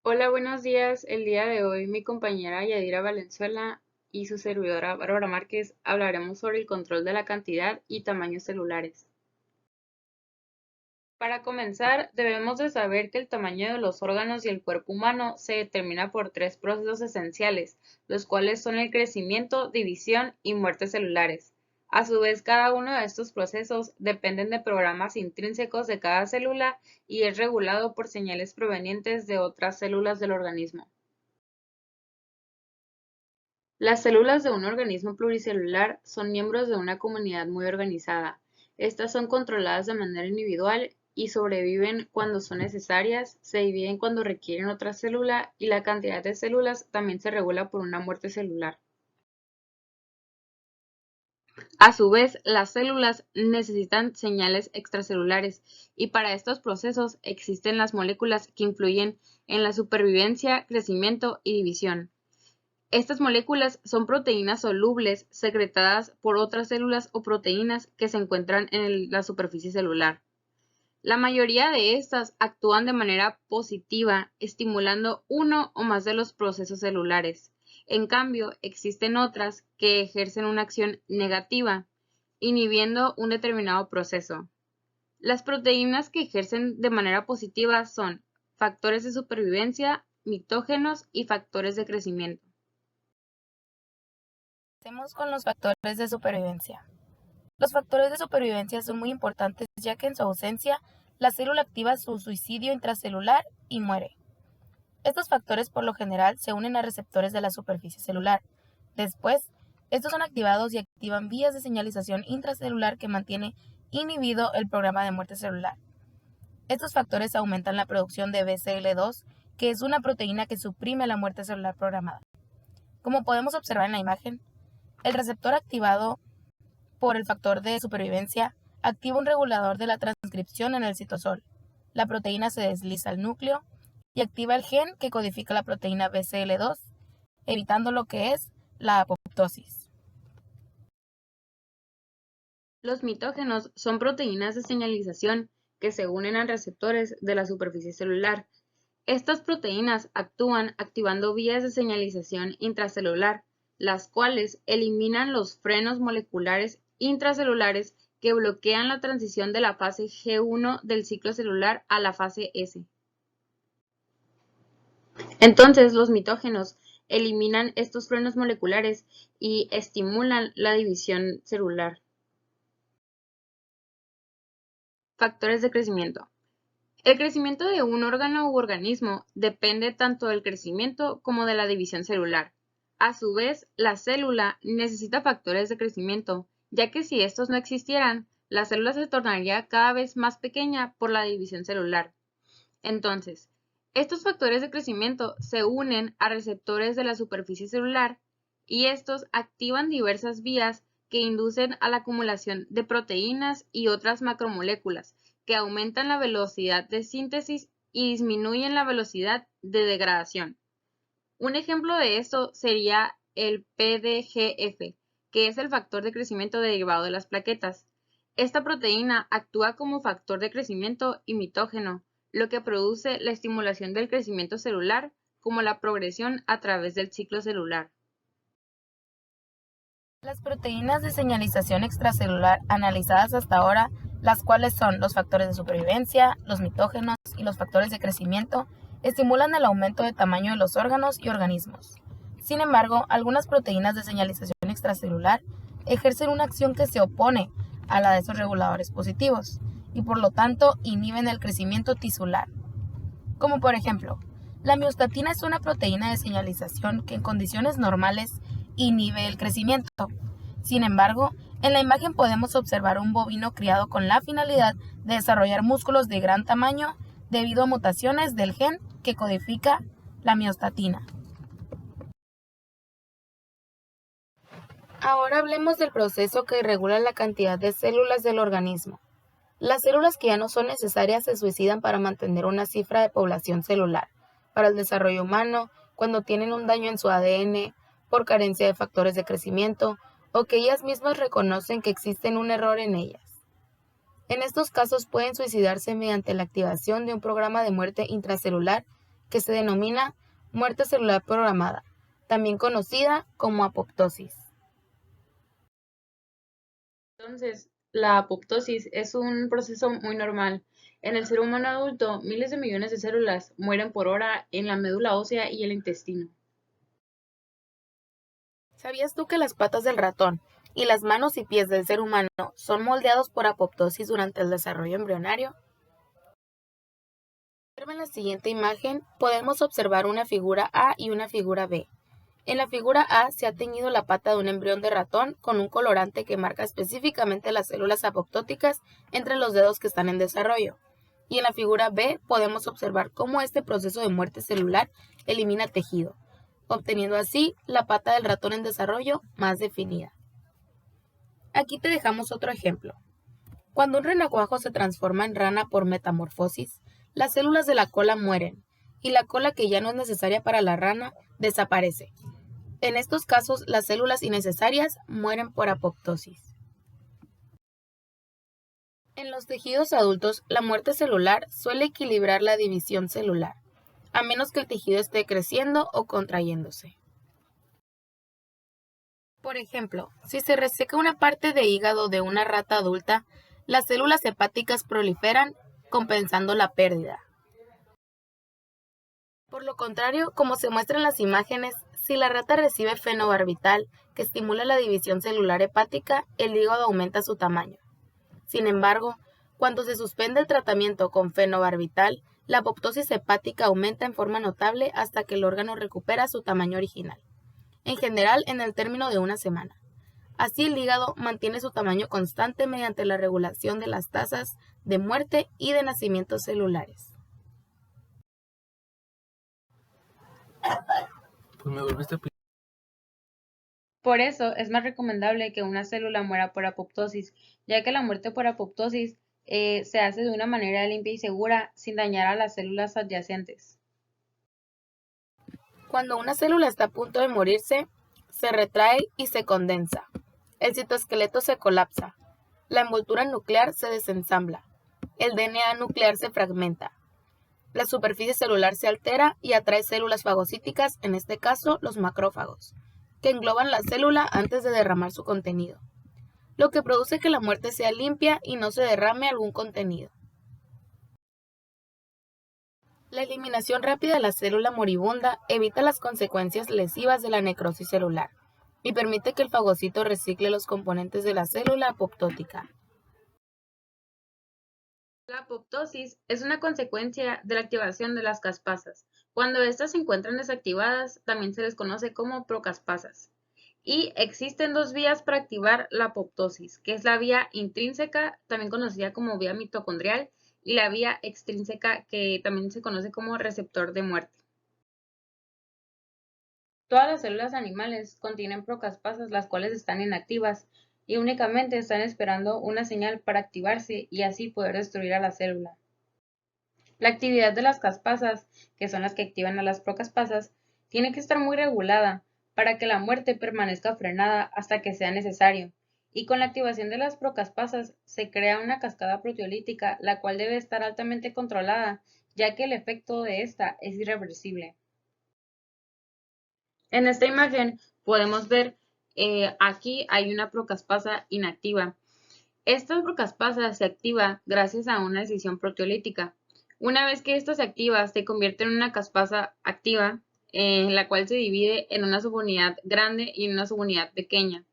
Hola, buenos días. El día de hoy mi compañera Yadira Valenzuela y su servidora Bárbara Márquez hablaremos sobre el control de la cantidad y tamaños celulares. Para comenzar, debemos de saber que el tamaño de los órganos y el cuerpo humano se determina por tres procesos esenciales, los cuales son el crecimiento, división y muerte celulares. A su vez, cada uno de estos procesos dependen de programas intrínsecos de cada célula y es regulado por señales provenientes de otras células del organismo. Las células de un organismo pluricelular son miembros de una comunidad muy organizada. Estas son controladas de manera individual y sobreviven cuando son necesarias, se dividen cuando requieren otra célula y la cantidad de células también se regula por una muerte celular. A su vez, las células necesitan señales extracelulares y para estos procesos existen las moléculas que influyen en la supervivencia, crecimiento y división. Estas moléculas son proteínas solubles secretadas por otras células o proteínas que se encuentran en la superficie celular. La mayoría de estas actúan de manera positiva, estimulando uno o más de los procesos celulares. En cambio, existen otras que ejercen una acción negativa, inhibiendo un determinado proceso. Las proteínas que ejercen de manera positiva son factores de supervivencia, mitógenos y factores de crecimiento. Comencemos con los factores de supervivencia. Los factores de supervivencia son muy importantes ya que en su ausencia, la célula activa su suicidio intracelular y muere. Estos factores por lo general se unen a receptores de la superficie celular. Después, estos son activados y activan vías de señalización intracelular que mantiene inhibido el programa de muerte celular. Estos factores aumentan la producción de BCL2, que es una proteína que suprime la muerte celular programada. Como podemos observar en la imagen, el receptor activado por el factor de supervivencia activa un regulador de la transcripción en el citosol. La proteína se desliza al núcleo y activa el gen que codifica la proteína BCL2, evitando lo que es la apoptosis. Los mitógenos son proteínas de señalización que se unen a receptores de la superficie celular. Estas proteínas actúan activando vías de señalización intracelular, las cuales eliminan los frenos moleculares intracelulares que bloquean la transición de la fase G1 del ciclo celular a la fase S. Entonces, los mitógenos eliminan estos frenos moleculares y estimulan la división celular. Factores de crecimiento. El crecimiento de un órgano u organismo depende tanto del crecimiento como de la división celular. A su vez, la célula necesita factores de crecimiento, ya que si estos no existieran, la célula se tornaría cada vez más pequeña por la división celular. Entonces, estos factores de crecimiento se unen a receptores de la superficie celular y estos activan diversas vías que inducen a la acumulación de proteínas y otras macromoléculas que aumentan la velocidad de síntesis y disminuyen la velocidad de degradación. Un ejemplo de esto sería el PDGF, que es el factor de crecimiento derivado de las plaquetas. Esta proteína actúa como factor de crecimiento y mitógeno, lo que produce la estimulación del crecimiento celular como la progresión a través del ciclo celular. Las proteínas de señalización extracelular analizadas hasta ahora, las cuales son los factores de supervivencia, los mitógenos y los factores de crecimiento, estimulan el aumento de tamaño de los órganos y organismos. Sin embargo, algunas proteínas de señalización extracelular ejercen una acción que se opone a la de esos reguladores positivos y por lo tanto inhiben el crecimiento tisular. Como por ejemplo, la miostatina es una proteína de señalización que en condiciones normales inhibe el crecimiento. Sin embargo, en la imagen podemos observar un bovino criado con la finalidad de desarrollar músculos de gran tamaño debido a mutaciones del gen que codifica la miostatina. Ahora hablemos del proceso que regula la cantidad de células del organismo. Las células que ya no son necesarias se suicidan para mantener una cifra de población celular. Para el desarrollo humano, cuando tienen un daño en su ADN, por carencia de factores de crecimiento, o que ellas mismas reconocen que existe un error en ellas. En estos casos pueden suicidarse mediante la activación de un programa de muerte intracelular que se denomina muerte celular programada, también conocida como apoptosis. Entonces, la apoptosis es un proceso muy normal. En el ser humano adulto, miles de millones de células mueren por hora en la médula ósea y el intestino. ¿Sabías tú que las patas del ratón y las manos y pies del ser humano son moldeados por apoptosis durante el desarrollo embrionario? En la siguiente imagen podemos observar una figura A y una figura B. En la figura A se ha teñido la pata de un embrión de ratón con un colorante que marca específicamente las células apoptóticas entre los dedos que están en desarrollo. Y en la figura B podemos observar cómo este proceso de muerte celular elimina tejido, obteniendo así la pata del ratón en desarrollo más definida. Aquí te dejamos otro ejemplo. Cuando un renacuajo se transforma en rana por metamorfosis, las células de la cola mueren y la cola que ya no es necesaria para la rana desaparece. En estos casos, las células innecesarias mueren por apoptosis. En los tejidos adultos, la muerte celular suele equilibrar la división celular, a menos que el tejido esté creciendo o contrayéndose. Por ejemplo, si se reseca una parte de hígado de una rata adulta, las células hepáticas proliferan, compensando la pérdida. Por lo contrario, como se muestra en las imágenes, si la rata recibe fenobarbital, que estimula la división celular hepática, el hígado aumenta su tamaño. Sin embargo, cuando se suspende el tratamiento con fenobarbital, la apoptosis hepática aumenta en forma notable hasta que el órgano recupera su tamaño original, en general en el término de una semana. Así el hígado mantiene su tamaño constante mediante la regulación de las tasas de muerte y de nacimientos celulares. Por eso es más recomendable que una célula muera por apoptosis, ya que la muerte por apoptosis se hace de una manera limpia y segura sin dañar a las células adyacentes. Cuando una célula está a punto de morirse, se retrae y se condensa. El citoesqueleto se colapsa. La envoltura nuclear se desensambla. El DNA nuclear se fragmenta. La superficie celular se altera y atrae células fagocíticas, en este caso los macrófagos, que engloban la célula antes de derramar su contenido, lo que produce que la muerte sea limpia y no se derrame algún contenido. La eliminación rápida de la célula moribunda evita las consecuencias lesivas de la necrosis celular y permite que el fagocito recicle los componentes de la célula apoptótica. La apoptosis es una consecuencia de la activación de las caspasas. Cuando estas se encuentran desactivadas, también se les conoce como procaspasas. Y existen dos vías para activar la apoptosis, que es la vía intrínseca, también conocida como vía mitocondrial, y la vía extrínseca, que también se conoce como receptor de muerte. Todas las células animales contienen procaspasas, las cuales están inactivas y únicamente están esperando una señal para activarse y así poder destruir a la célula. La actividad de las caspasas, que son las que activan a las procaspasas, tiene que estar muy regulada para que la muerte permanezca frenada hasta que sea necesario. Y con la activación de las procaspasas se crea una cascada proteolítica, la cual debe estar altamente controlada, ya que el efecto de esta es irreversible. En esta imagen podemos ver, aquí hay una procaspasa inactiva. Esta procaspasa se activa gracias a una decisión proteolítica. Una vez que esta se activa, se convierte en una caspasa activa, en la cual se divide en una subunidad grande y una subunidad pequeña.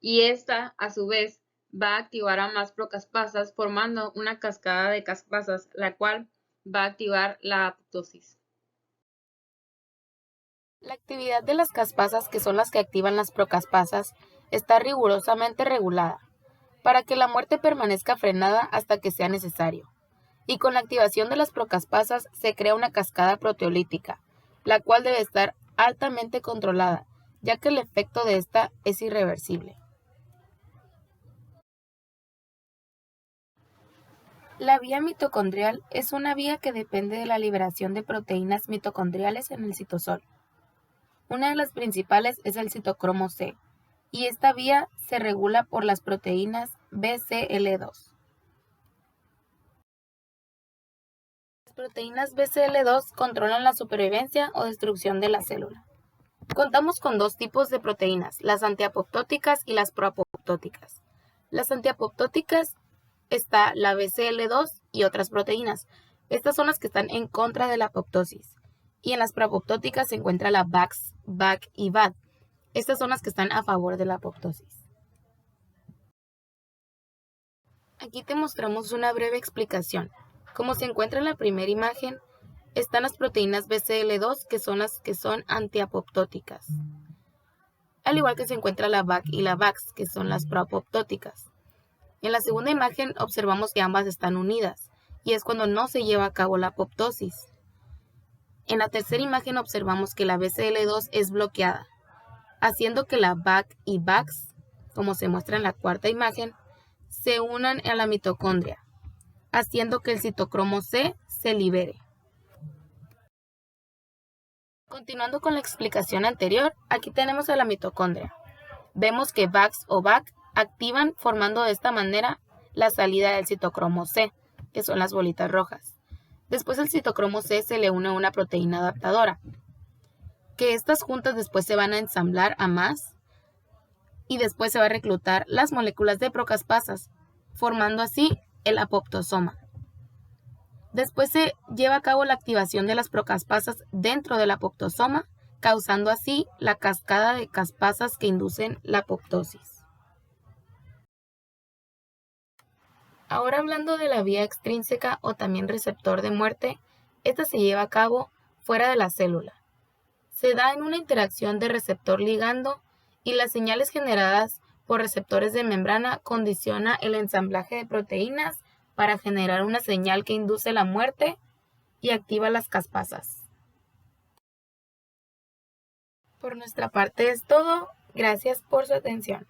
Y esta, a su vez, va a activar a más procaspasas, formando una cascada de caspasas, la cual va a activar la apoptosis. La actividad de las caspasas, que son las que activan las procaspasas, está rigurosamente regulada, para que la muerte permanezca frenada hasta que sea necesario. Y con la activación de las procaspasas se crea una cascada proteolítica, la cual debe estar altamente controlada, ya que el efecto de esta es irreversible. La vía mitocondrial es una vía que depende de la liberación de proteínas mitocondriales en el citosol. Una de las principales es el citocromo C, y esta vía se regula por las proteínas BCL2. Las proteínas BCL2 controlan la supervivencia o destrucción de la célula. Contamos con dos tipos de proteínas, las antiapoptóticas y las proapoptóticas. Las antiapoptóticas está la BCL2 y otras proteínas. Estas son las que están en contra de la apoptosis. Y en las proapoptóticas se encuentra la BAX, BAC y BAD. Estas son las que están a favor de la apoptosis. Aquí te mostramos una breve explicación. Como se encuentra en la primera imagen, están las proteínas BCL2, que son las que son antiapoptóticas. Al igual que se encuentra la BAC y la BAX, que son las proapoptóticas. En la segunda imagen observamos que ambas están unidas, y es cuando no se lleva a cabo la apoptosis. En la tercera imagen observamos que la BCL2 es bloqueada, haciendo que la BAC y BAX, como se muestra en la cuarta imagen, se unan a la mitocondria, haciendo que el citocromo C se libere. Continuando con la explicación anterior, aquí tenemos a la mitocondria. Vemos que BAX o BAC activan formando de esta manera la salida del citocromo C, que son las bolitas rojas. Después el citocromo C se le une a una proteína adaptadora, que estas juntas después se van a ensamblar a más y después se va a reclutar las moléculas de procaspasas, formando así el apoptosoma. Después se lleva a cabo la activación de las procaspasas dentro del apoptosoma, causando así la cascada de caspasas que inducen la apoptosis. Ahora hablando de la vía extrínseca o también receptor de muerte, esta se lleva a cabo fuera de la célula. Se da en una interacción de receptor-ligando y las señales generadas por receptores de membrana condiciona el ensamblaje de proteínas para generar una señal que induce la muerte y activa las caspasas. Por nuestra parte es todo. Gracias por su atención.